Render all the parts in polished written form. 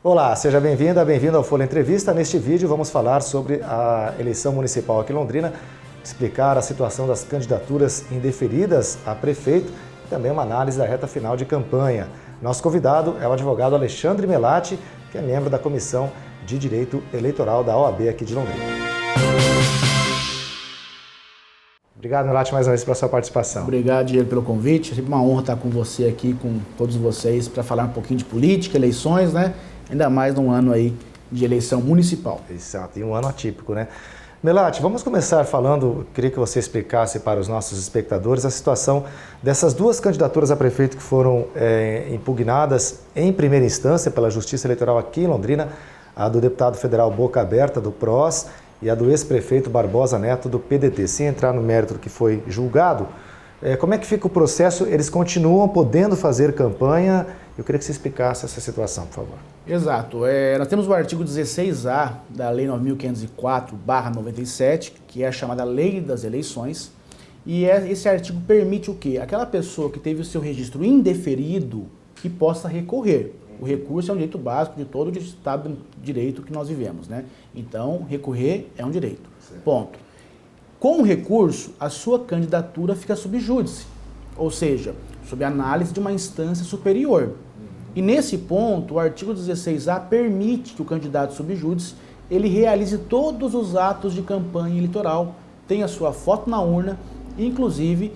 Olá, seja bem-vinda, bem-vindo ao Folha Entrevista. Neste vídeo vamos falar sobre a eleição municipal aqui em Londrina, explicar a situação das candidaturas indeferidas a prefeito e também uma análise da reta final de campanha. Nosso convidado é o advogado Alexandre Melati, que é membro da Comissão de Direito Eleitoral da OAB aqui de Londrina. Obrigado, Melati, mais uma vez pela sua participação. Obrigado, Diego, pelo convite. É sempre uma honra estar com você aqui, com todos vocês, para falar um pouquinho de política, eleições, né? Ainda mais num ano aí de eleição municipal. Exato, e um ano atípico, né? Melati, vamos começar falando, queria que você explicasse para os nossos espectadores a situação dessas duas candidaturas a prefeito que foram impugnadas em primeira instância pela Justiça Eleitoral aqui em Londrina, a do deputado federal Boca Aberta, do PROS, e a do ex-prefeito Barbosa Neto, do PDT. Sem entrar no mérito do que foi julgado, como é que fica o processo? Eles continuam podendo fazer campanha? Eu queria que você explicasse essa situação, por favor. Exato. Nós temos o artigo 16A da Lei 9.504/97, que é a chamada Lei das Eleições, e esse artigo permite o quê? Aquela pessoa que teve o seu registro indeferido que possa recorrer. O recurso é um direito básico de todo o Estado de Direito que nós vivemos, né? Então, recorrer é um direito. Certo. Ponto. Com o recurso, a sua candidatura fica sub júdice, ou seja, sob análise de uma instância superior. E nesse ponto, o artigo 16A permite que o candidato sub júdice ele realize todos os atos de campanha eleitoral, tenha sua foto na urna, inclusive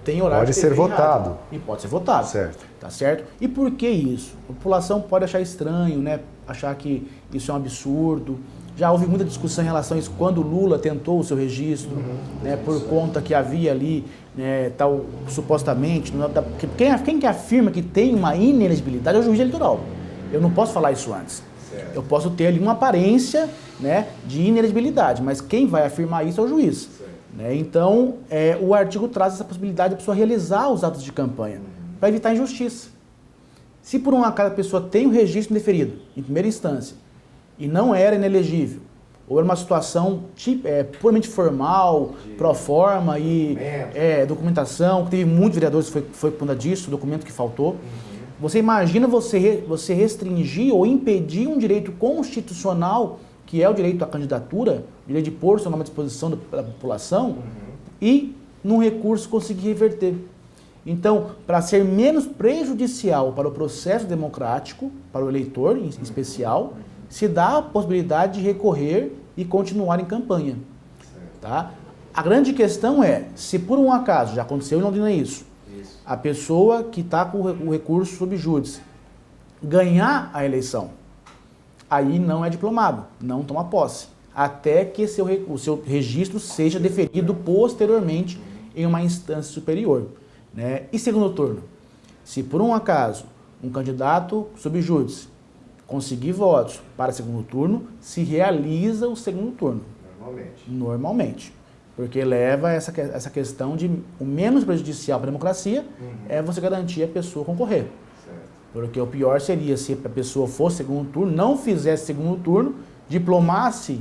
tem horário de ser votado. E pode ser votado. Certo. Tá certo? E por que isso? A população pode achar estranho, né? Achar que isso é um absurdo. Já houve muita discussão em relação a isso quando Lula tentou o seu registro, né? Por conta que havia ali, né, tal, supostamente, quem que afirma que tem uma inelegibilidade é o juiz eleitoral. Eu não posso falar isso antes. Certo. Eu posso ter ali uma aparência, né, de inelegibilidade, mas quem vai afirmar isso é o juiz. Né? Então, o artigo traz essa possibilidade da pessoa realizar os atos de campanha, para evitar injustiça. Se por um acaso a pessoa tem o registro indeferido, em primeira instância, e não era inelegível, ou era uma situação puramente formal, pro forma e documentação, que teve muitos vereadores que foi por conta disso, documento que faltou. Você imagina você restringir ou impedir um direito constitucional, que é o direito à candidatura, o direito de pôr seu nome à disposição da população, e num recurso conseguir reverter. Então, para ser menos prejudicial para o processo democrático, para o eleitor em especial, se dá a possibilidade de recorrer e continuar em campanha. Tá? A grande questão é, se por um acaso, já aconteceu em Londrina isso, a pessoa que está com o recurso sub júdice ganhar a eleição, aí não é diplomado, não toma posse, até que o seu registro seja deferido posteriormente em uma instância superior. Né? E segundo turno, se por um acaso um candidato sub júdice conseguir votos para segundo turno, se realiza o segundo turno. Normalmente. Porque leva essa questão de o menos prejudicial para a democracia é você garantir a pessoa concorrer. Certo. Porque o pior seria se a pessoa fosse segundo turno, não fizesse segundo turno, diplomasse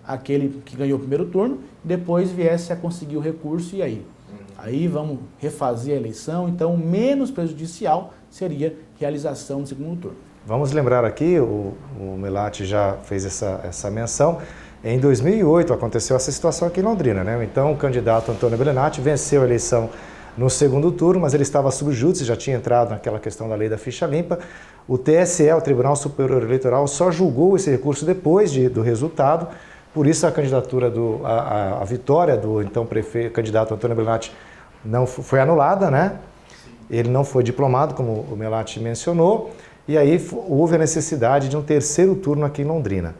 aquele que ganhou o primeiro turno, depois viesse a conseguir o recurso e aí? Aí vamos refazer a eleição, então o menos prejudicial seria realização do segundo turno. Vamos lembrar aqui, o Melati já fez essa menção, em 2008 aconteceu essa situação aqui em Londrina, né? Então o candidato Antônio Belenatti venceu a eleição no segundo turno, mas ele estava sub júdice, já tinha entrado naquela questão da lei da ficha limpa. O TSE, o Tribunal Superior Eleitoral, só julgou esse recurso depois do resultado. Por isso a candidatura, a vitória do então candidato Antônio Belenatti não foi anulada, né? Ele não foi diplomado, como o Melati mencionou, e aí houve a necessidade de um terceiro turno aqui em Londrina,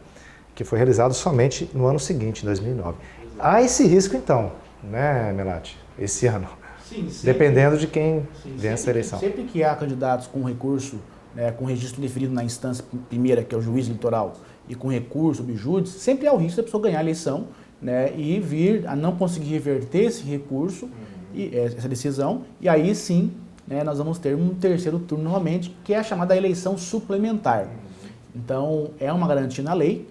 que foi realizado somente no ano seguinte, em 2009. Há esse risco então, né, Melati, esse ano, sim, dependendo de quem vence a eleição. Sempre que há candidatos com recurso, né, com registro deferido na instância primeira, que é o juiz eleitoral, e com recurso, subjúdice, sempre há o risco da pessoa ganhar a eleição, né, e vir a não conseguir reverter esse recurso, e essa decisão, e aí sim, né, nós vamos ter um terceiro turno novamente, que é a chamada eleição suplementar. Então, é uma garantia na lei,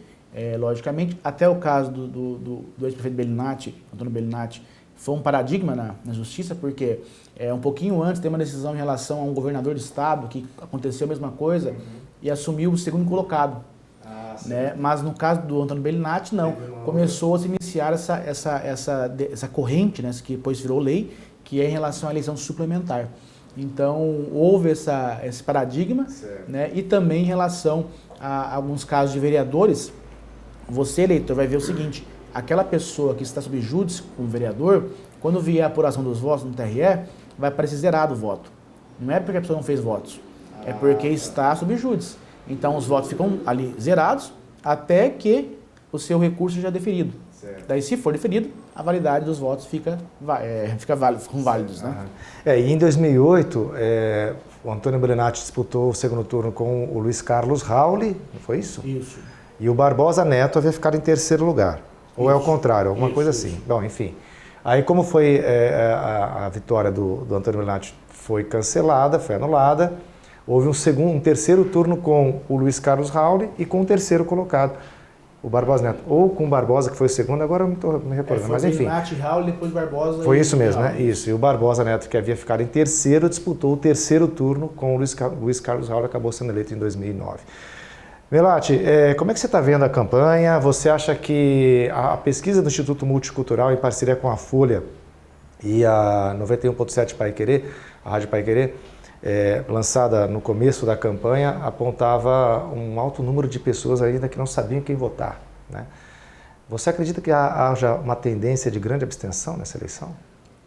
logicamente, até o caso do ex-prefeito Belinatti, Antônio Belinatti, foi um paradigma na justiça, porque um pouquinho antes tem uma decisão em relação a um governador de estado, que aconteceu a mesma coisa, e assumiu o segundo colocado. Né? Mas no caso do Antônio Bellinati, não. Começou a se iniciar essa corrente, né, que depois virou lei, que é em relação à eleição suplementar. Então, houve esse paradigma, né, e também em relação a alguns casos de vereadores, você, eleitor, vai ver o seguinte, aquela pessoa que está sob júdice como vereador, quando vier a apuração dos votos no TRE, vai aparecer zerado o voto. Não é porque a pessoa não fez votos, é porque está sob júdice. Então, os votos ficam ali zerados até que o seu recurso seja deferido. Certo. Daí, se for deferido, a validade dos votos ficam válidos. Né? E em 2008, o Antônio Bellinati disputou o segundo turno com o Luiz Carlos Rauli, não foi isso? Isso. E o Barbosa Neto havia ficado em terceiro lugar. Ou é o contrário, alguma coisa assim. Isso. Bom, enfim. Aí, como foi a vitória do Antônio Bellinati foi cancelada, foi anulada, houve um terceiro turno com o Luiz Carlos Rauli e com o terceiro colocado, o Barbosa Neto. Ou com o Barbosa, que foi o segundo, agora eu não estou me recordando, mas enfim. Bellinati, Rauli, depois Barbosa. Foi isso mesmo, né? Isso. E o Barbosa Neto, que havia ficado em terceiro, disputou o terceiro turno com o Luiz Carlos Rauli, acabou sendo eleito em 2009. Bellinati, como é que você está vendo a campanha? Você acha que a pesquisa do Instituto Multicultural, em parceria com a Folha e a 91.7 Paiquerê, a Rádio Paiquerê, lançada no começo da campanha, apontava um alto número de pessoas ainda que não sabiam quem votar, né? Você acredita que haja uma tendência de grande abstenção nessa eleição?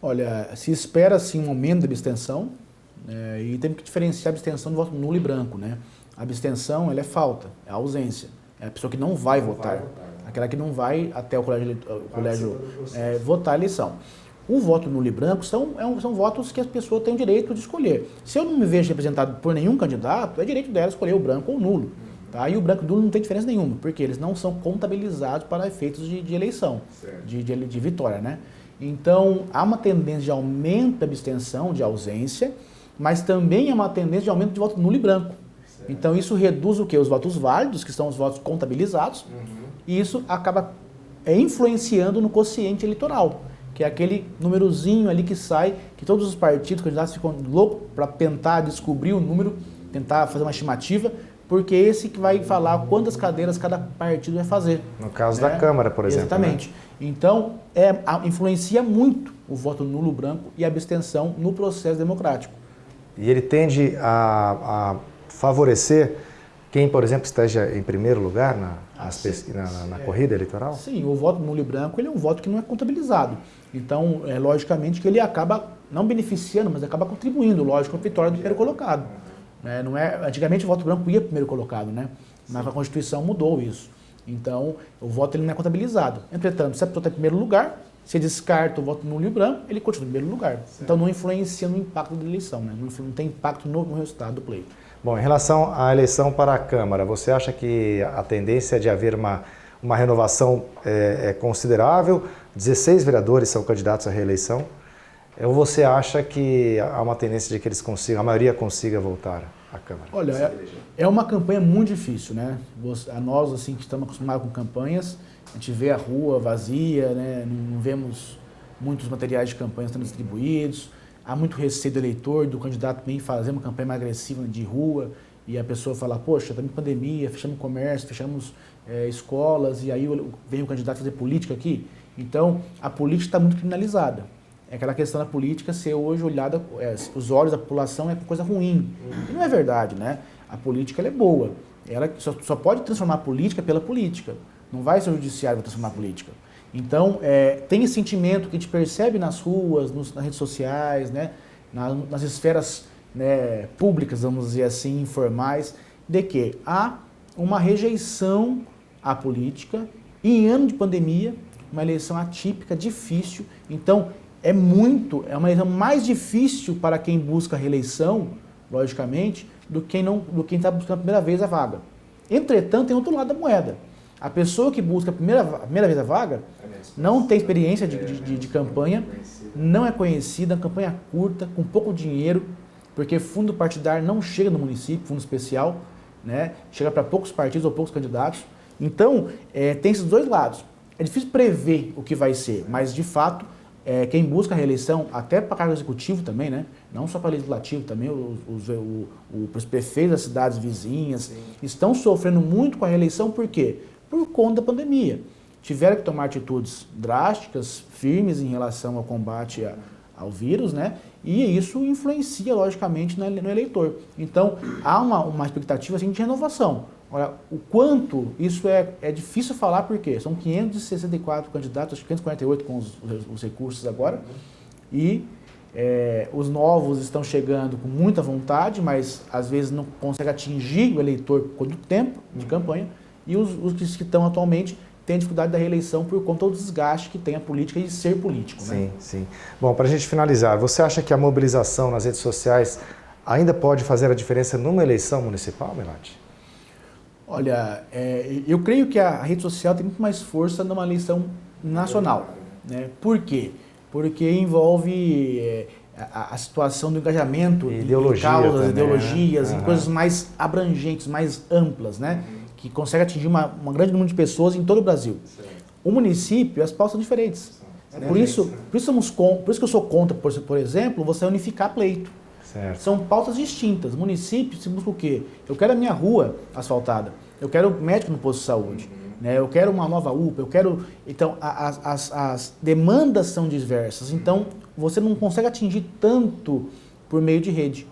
Olha, se espera sim um aumento da abstenção, e temos que diferenciar a abstenção de voto nulo e branco, né? A abstenção, ela é falta, é ausência, é a pessoa que não vai votar, aquela que não vai até o colégio votar a eleição. O voto nulo e branco são votos que as pessoas têm o direito de escolher. Se eu não me vejo representado por nenhum candidato, é direito dela escolher o branco ou o nulo. Tá? E o branco e o nulo não tem diferença nenhuma, porque eles não são contabilizados para efeitos de eleição, de vitória. Né? Então, há uma tendência de aumento da abstenção, de ausência, mas também há uma tendência de aumento de voto nulo e branco. Certo. Então, isso reduz o quê? Os votos válidos, que são os votos contabilizados, e isso acaba influenciando no quociente eleitoral, que é aquele númerozinho ali que sai, que todos os partidos, candidatos ficam loucos para tentar descobrir o número, tentar fazer uma estimativa, porque é esse que vai falar quantas cadeiras cada partido vai fazer. No caso da Câmara, por exemplo. Exatamente. Né? Então, influencia muito o voto nulo branco e a abstenção no processo democrático. E ele tende a favorecer quem, por exemplo, esteja em primeiro lugar na corrida eleitoral? Sim, o voto nulo e branco ele é um voto que não é contabilizado. Então, logicamente que ele acaba não beneficiando, mas acaba contribuindo, lógico, com a vitória do primeiro colocado. Não é, antigamente o voto branco ia primeiro colocado, né? Mas a Constituição mudou isso. Então, o voto ele não é contabilizado. Entretanto, se a pessoa está em primeiro lugar, se descarta o voto nulo e branco, ele continua em primeiro lugar. Certo. Então, não influencia no impacto da eleição, né? Não tem impacto no resultado do pleito. Bom, em relação à eleição para a Câmara, você acha que a tendência é de haver uma renovação considerável? 16 vereadores são candidatos à reeleição. Ou você acha que há uma tendência de que a maioria consiga voltar à Câmara? Olha, é uma campanha muito difícil, né? Nós, assim, que estamos acostumados com campanhas, a gente vê a rua vazia, né? Não vemos muitos materiais de campanha sendo distribuídos. Há muito receio do eleitor, do candidato bem fazer uma campanha mais agressiva de rua e a pessoa fala, poxa, estamos em pandemia, fechamos comércio, fechamos escolas e aí vem o candidato fazer política aqui. Então, a política está muito criminalizada. É aquela questão da política ser hoje olhada, os olhos da população é coisa ruim. E não é verdade, né? A política ela é boa. Ela só pode transformar a política pela política. Não vai ser o judiciário que vai transformar a política. Então, tem esse sentimento que a gente percebe nas ruas, nas redes sociais, né? Nas esferas, né, públicas, vamos dizer assim, informais, de que há uma rejeição à política e em ano de pandemia, uma eleição atípica, difícil. Então, é uma eleição mais difícil para quem busca a reeleição, logicamente, do que quem está buscando a primeira vez a vaga. Entretanto, tem outro lado da moeda. A pessoa que busca a primeira vez a vaga não tem experiência de campanha, não é conhecida, campanha curta, com pouco dinheiro, porque fundo partidário não chega no município, fundo especial, né? Chega para poucos partidos ou poucos candidatos. Então, tem esses dois lados. É difícil prever o que vai ser, mas de fato quem busca a reeleição, até para cargo executivo também, né? Não só para legislativo, também os prefeitos das cidades vizinhas estão sofrendo muito com a reeleição, por quê? Por conta da pandemia. Tiveram que tomar atitudes drásticas, firmes em relação ao combate ao vírus, né? E isso influencia, logicamente, no eleitor. Então, há uma expectativa assim, de renovação. Olha, o quanto isso é difícil falar, porque são 564 candidatos, acho que 548 com os recursos agora, e os novos estão chegando com muita vontade, mas às vezes não conseguem atingir o eleitor por conta do tempo de campanha, e os que estão atualmente têm dificuldade da reeleição por conta do desgaste que tem a política e ser político. Sim, né? sim. Bom, para a gente finalizar, você acha que a mobilização nas redes sociais ainda pode fazer a diferença numa eleição municipal, Melati? Olha, eu creio que a rede social tem muito mais força numa eleição nacional. Né? Por quê? Porque envolve a situação do engajamento em causas, também, ideologias, em coisas mais abrangentes, mais amplas, né? Que consegue atingir um grande número de pessoas em todo o Brasil. O município, as pautas são diferentes. Por isso que eu sou contra, por exemplo, você unificar pleito. Certo. São pautas distintas. Município, se busca o quê? Eu quero a minha rua asfaltada, eu quero médico no posto de saúde, né? Eu quero uma nova UPA, eu quero... Então, as demandas são diversas, então você não consegue atingir tanto por meio de rede.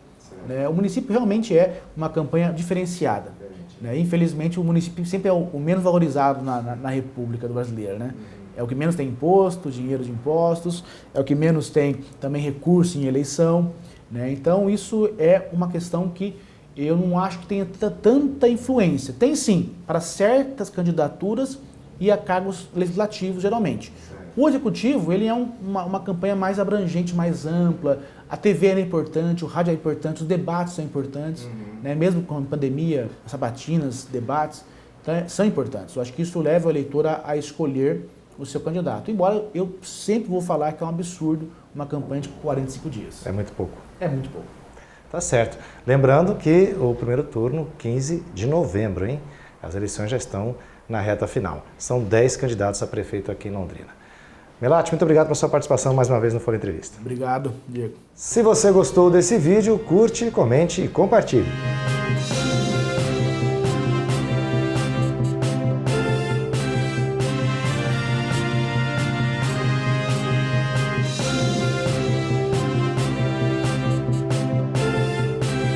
Né? O município realmente é uma campanha diferenciada. Né? Infelizmente, o município sempre é o menos valorizado na República Brasileira. Né? É o que menos tem imposto, dinheiro de impostos, é o que menos tem também recurso em eleição. Né? Então, isso é uma questão que eu não acho que tenha tanta influência. Tem sim, para certas candidaturas e a cargos legislativos, geralmente. O executivo, ele é uma campanha mais abrangente, mais ampla. A TV é importante, o rádio é importante, os debates são importantes. Né? Mesmo com a pandemia, sabatinas, debates, então, são importantes. Eu acho que isso leva o eleitor a escolher o seu candidato. Embora eu sempre vou falar que é um absurdo uma campanha de 45 dias. É muito pouco. É muito pouco. Tá certo. Lembrando que o primeiro turno, 15 de novembro, hein? As eleições já estão na reta final. São 10 candidatos a prefeito aqui em Londrina. Melati, muito obrigado pela sua participação mais uma vez no Folha Entrevista. Obrigado, Diego. Se você gostou desse vídeo, curte, comente e compartilhe.